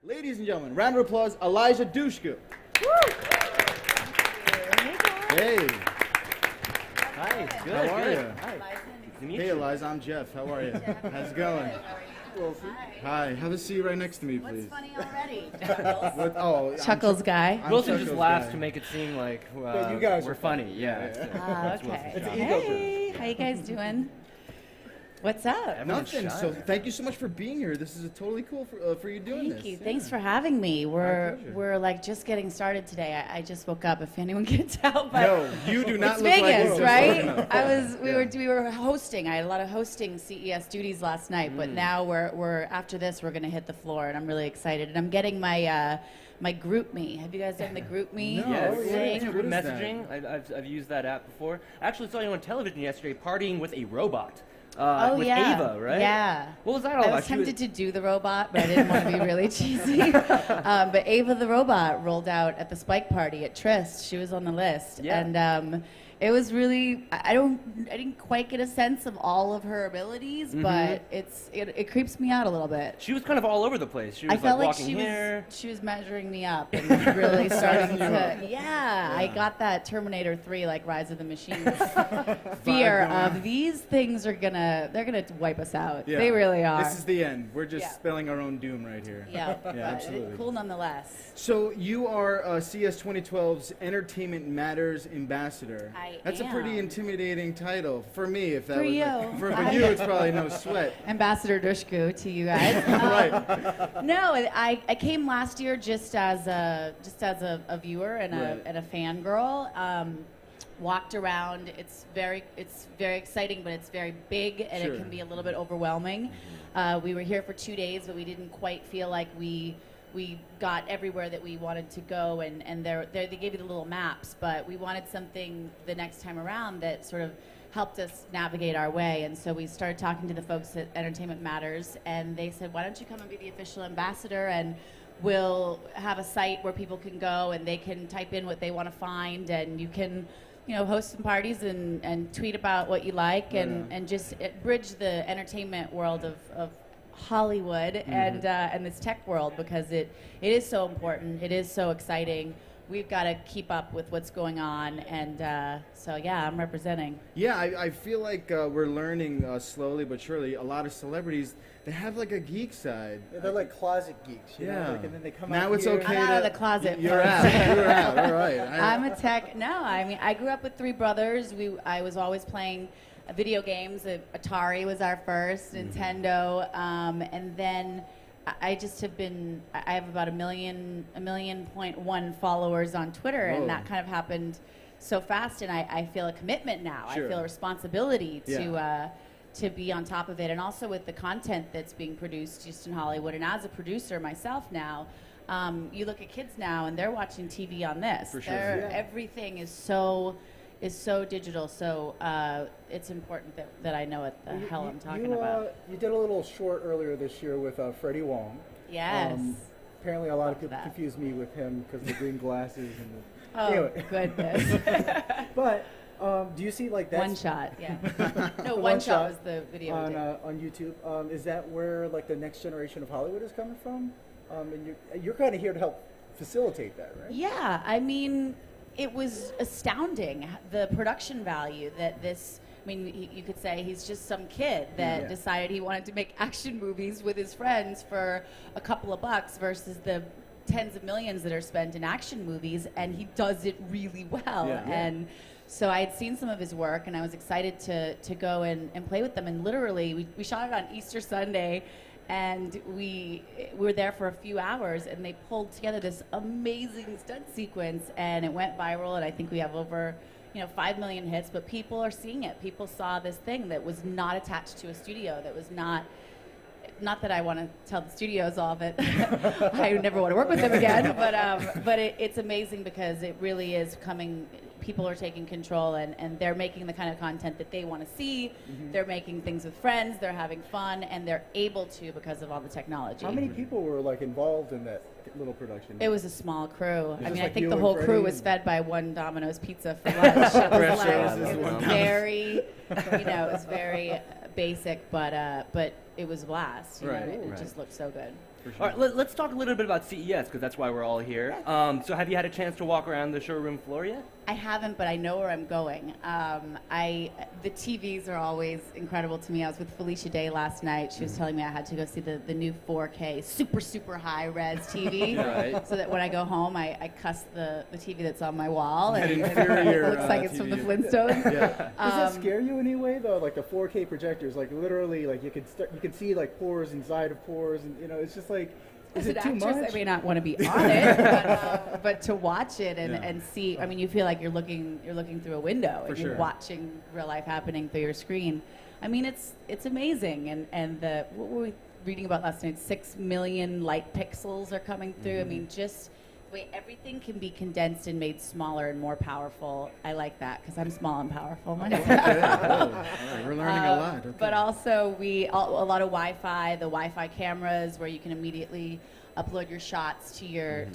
Ladies and gentlemen, round of applause, Eliza Dushku. Hey. Hi, good. How are you? Hi. Eliza. To meet Hey, you. Eliza, I'm Jeff. How are you? How's it going? Hi. Hi. Have a seat right next to me, What's please. funny already? Chuckles. Oh, Chuckles guy. I'm Wilson Chuckles just laughs guy. to make it seem like you guys we're are funny. Yeah. it's good. It's Okay. Wilson's job. Hey, how you guys doing? What's up? Everyone's Nothing. shy. So thank you so much for being here. This is totally cool for you doing this. Thank you. Yeah. Thanks for having me. pleasure. We're like just getting started today. I just woke up. If anyone can tell, but No, you do not it's look like Vegas, you right? Yeah. We were hosting. I had a lot of hosting CES duties last night, but now we're after this we're gonna hit the floor, and I'm really excited. And I'm getting my my group me. Have you guys done the group me? No. Yes, Oh, yeah. it's What group is that? messaging. I've used that app before. I actually saw you on television yesterday partying with a robot. Oh with yeah. Ava, right? Yeah. What was that all I about? was She was- tempted to do the robot, but I didn't want to be really cheesy. But Ava the robot rolled out at the Spike party at Tryst. She was on the list, Yeah. and it was really. I didn't quite get a sense of all of her abilities, but it creeps me out a little bit. She was kind of all over the place. She was I felt like walking here. she was measuring me up and really starting to. Yeah, I got that Terminator 3 like Rise of the Machines fear of these things they're gonna wipe us out. Yeah. They really are. This is the end. We're just Yeah. spelling our own doom right here. Yeah, Yeah, but absolutely. cool nonetheless. So you are CS 2012's Entertainment Matters Ambassador. I That's a pretty am. intimidating title for me. If that For was you. for you, it's probably no sweat. Ambassador Dushku to you guys. Right. No, I came last year just as a viewer and Right. a fangirl. Walked around. It's very exciting, but it's very big and Sure. it can be a little bit overwhelming. We were here for 2 days, but we didn't quite feel like we got everywhere that we wanted to go, and they gave you the little maps, but we wanted something the next time around that sort of helped us navigate our way. And so we started talking to the folks at Entertainment Matters, and they said, why don't you come and be the official ambassador, and we'll have a site where people can go and they can type in what they want to find, and you can host some parties and tweet about what you like, and just bridge the entertainment world of Hollywood and this tech world, because it is so important. It is so exciting. We've got to keep up with what's going on, and so yeah, I'm representing. Yeah, I feel like we're learning slowly but surely. A lot of celebrities, they have like a geek side. Yeah, they're like closet geeks, you know? Yeah. Like, and then they come Now out it's here. okay. I'm out of the closet. You're out. You're out. All right. I'm a tech. No, I mean, I grew up with three brothers. I was always playing video games. Atari was our first, Nintendo, and then I just have been. I have about 1.1 followers on Twitter, Whoa. and that kind of happened so fast. And I feel a commitment now. Sure. I feel a responsibility Yeah. to be on top of it, and also with the content that's being produced just in Hollywood. And as a producer myself now, you look at kids now and they're watching TV on this. For sure. They're- Yeah. Everything is so digital. So it's important that I know what the hell I'm talking about. You did a little short earlier this year with Freddie Wong. Yes. Apparently a lot of people That. confuse me with him because of the green glasses and the... Oh Anyway. goodness. But do you see like that One shot. Yeah. No, The one shot was the video. we on did. on YouTube? Is that where like the next generation of Hollywood is coming from? And you're kind of here to help facilitate that, right? Yeah, I mean, it was astounding, the production value that this. I mean, you could say he's just some kid that Yeah. decided he wanted to make action movies with his friends for a couple of bucks versus the tens of millions that are spent in action movies, and he does it really well. Yeah. And so I had seen some of his work, and I was excited to go and play with them. And literally, we shot it on Easter Sunday, and we were there for a few hours, and they pulled together this amazing stunt sequence, and it went viral. And I think we have over 5 million hits, but people are seeing it. People saw this thing that was not attached to a studio, that was not that I want to tell the studios all that I never want to work with them again, but it's amazing because it really is coming. People are taking control, and they're making the kind of content that they want to see. They're making things with friends. They're having fun, and they're able to because of all the technology. How many people were like involved in that little production? It was a small crew. I just mean, I like think you the and whole crew Freddie was and- fed by one Domino's pizza for lunch. It was, Fresh like, services, it one was Domino's. very, it was very basic, but it was a blast. You know, Right. it Right. just looked so good. For sure. All right, let's talk a little bit about CES because that's why we're all here. So have you had a chance to walk around the showroom floor yet? I haven't, but I know where I'm going. The TVs are always incredible to me. I was with Felicia Day last night. She was telling me I had to go see the new 4K super high res TV, Right. so that when I go home, I cuss the TV that's on my wall, and inferior, it looks like it's from the TV. Flintstones. Yeah. Does that scare you in any way though? Like the 4K projectors, like literally, like you can see like pores inside of pores, and it's just like, is As it an too actress, much? I may not want to be on it, but to watch it and see, I mean, you feel like you're looking through a window and sure. you're watching real life happening through your screen. I mean, it's amazing, and what were we reading about last night? 6 million light pixels are coming through. I mean, just the way everything can be condensed and made smaller and more powerful. I like that because I'm small and powerful myself. Okay. All right. We're learning a lot. Okay. But also a lot of Wi-Fi, the Wi-Fi cameras where you can immediately upload your shots to your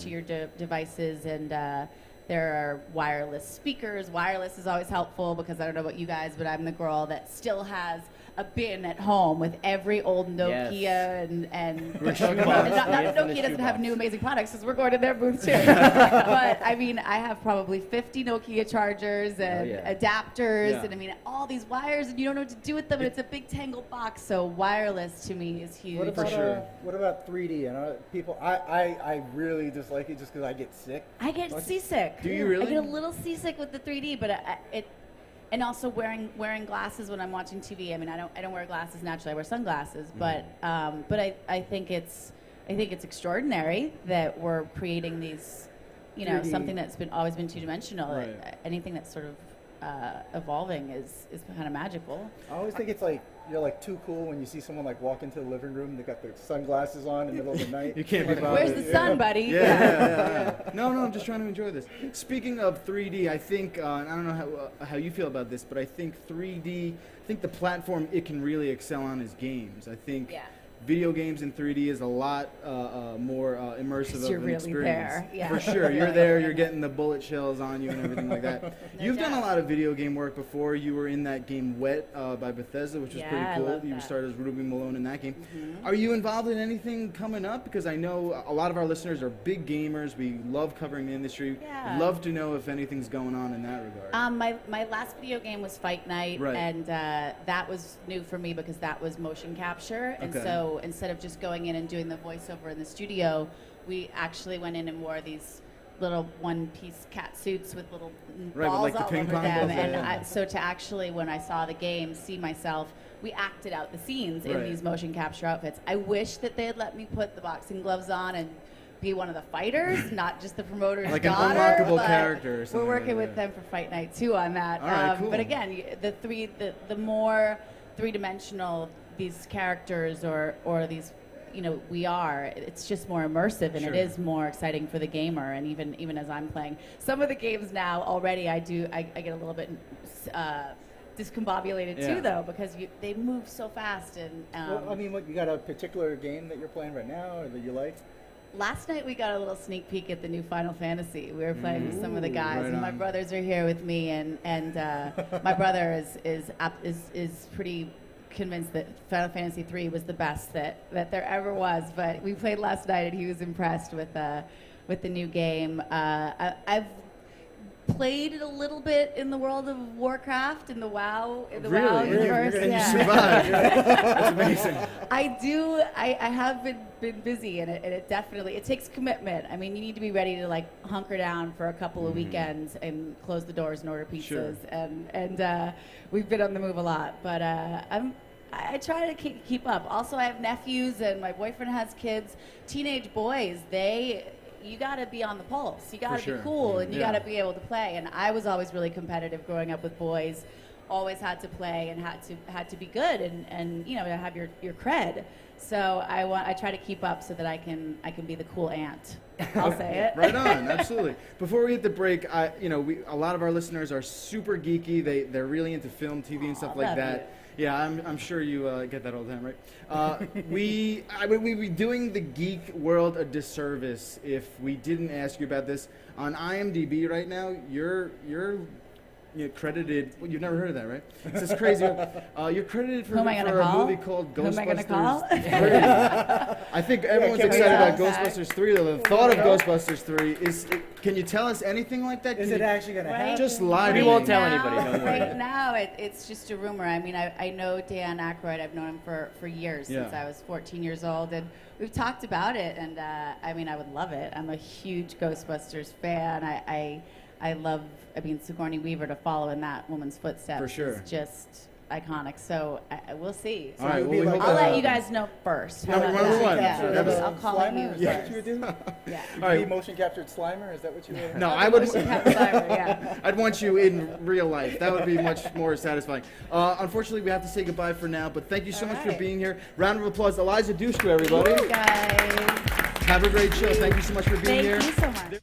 devices, and there are wireless speakers. Wireless is always helpful because I don't know about you guys, but I'm the girl that still has a bin at home with every old Nokia and We're talking about not that yes in the Nokia doesn't have shoebox. new amazing products because we're going to their booth too. But I mean, I have probably 50 Nokia chargers and adapters, Yeah. and I mean all these wires, and you don't know what to do with them, and it's a big tangled box. So wireless to me is huge. What about sure. What about 3D? And people, I really dislike it just because I get sick. I get seasick. Do you really? I get a little seasick with the 3D, but and also wearing glasses when I'm watching TV. I mean, I don't wear glasses naturally. I wear sunglasses, but I think it's extraordinary that we're creating these, 3D. something that's always been two-dimensional. Right. Anything that's sort of evolving is kind of magical. I always think it's like you're like too cool when you see someone like walk into the living room. They got their sunglasses on in the middle of the night. You can't be bothered. Where's the sun, buddy? Yeah. No, I'm just trying to enjoy this. Speaking of 3D, I think, I don't know how you feel about this, but I think 3D, the platform it can really excel on is games. I think Yeah. video games in 3D is a lot more immersive 'Cause of you're an really experience. there. Yeah. For sure. You're there, you're getting the bullet shells on you and everything like that. You've done a doubt. lot of video game work before. You were in that game Wet by Bethesda, which was Yeah, pretty I cool. love You that. started as Ruby Malone in that game. Are you involved in anything coming up? Because I know a lot of our listeners are big gamers. We love covering the industry. Yeah. Love to know if anything's going on in that regard. My last video game was Fight Night, Right. and that was new for me because that was motion capture. And Okay. so instead of just going in and doing the voiceover in the studio, we actually went in and wore these little one-piece cat suits with little Right, with, balls like, the all ping over pong them. balls, And yeah. so to actually, when I saw the game, see myself, we acted out the scenes in Right. these motion capture outfits. I wish that they had let me put the boxing gloves on and be one of the fighters, not just the promoter's Like an daughter. unlockable but character or We're something working like with that. them for Fight Night too on that. All right, cool. But again, the more three-dimensional these characters or these, we are, it's just more immersive, and Sure. it is more exciting for the gamer. And even as I'm playing some of the games now already, I get a little bit discombobulated Yeah. too, though, because they move so fast. And Well, I mean, what, you got a particular game that you're playing right now or that you like? last night we got a little sneak peek at the new Final Fantasy. We were playing with some of the guys, right and my on. brothers are here with me, and my brother is pretty convinced that Final Fantasy 3 was the best that there ever was. But we played last night, and he was impressed with the new game. I've played a little bit in the world of Warcraft in the WoW WoW Really? universe. And you yeah. survived. That's amazing. I have been busy, and it definitely takes commitment. I mean, you need to be ready to like hunker down for a couple of weekends and close the doors and order pizzas. Sure. And we've been on the move a lot, but I try to keep up. Also, I have nephews, and my boyfriend has kids. Teenage boys, you got to be on the pulse. You got to For sure. be cool, and you Yeah. got to be able to play. And I was always really competitive growing up with boys. Always had to play and had to be good and to have your cred. So I try to keep up so that I can be the cool aunt. I'll say it. Right on, absolutely. Before we hit the break, a lot of our listeners are super geeky. They're really into film, TV, and stuff like love that. Yeah, I'm sure you get that all the time, right? We'd be doing the geek world a disservice if we didn't ask you about this. On IMDb right now, you're credited. Well, you've never heard of that, right? It's just crazy. You're credited for, Who am I gonna for a call? movie called Who am I gonna Ghostbusters call? 3. I think everyone's can we excited about ask that? Ghostbusters 3. Though. The thought of Ghostbusters 3 is. Can you tell us anything like that? Is Can it you- actually going to Right. happen? Just lie to We me. won't tell anybody, don't worry. Right now, it's just a rumor. I mean, I know Dan Aykroyd. I've known him for years, since Yeah. I was 14 years old, and we've talked about it. And I mean, I would love it. I'm a huge Ghostbusters fan. I love. I mean, Sigourney Weaver, to follow in that woman's footsteps For sure. is just iconic. So we'll see. So All right. it would Well, be we like hope I'll that let you happens. guys know first. Number How about one. that? Sure, Yeah. that was- I'll call Slimer? you Is that what first. you would do? Yeah. You All right. be motion captured Slimer? Is that what you would? No, I would. Motion capture Slimer, yeah. I'd want you in real life. That would be much more satisfying. Unfortunately, we have to say goodbye for now. But thank you so All much for right. being here. Round of applause, Eliza Dushku, everybody. Guys, Have a great show. Thank you so much for being thank here. you so much.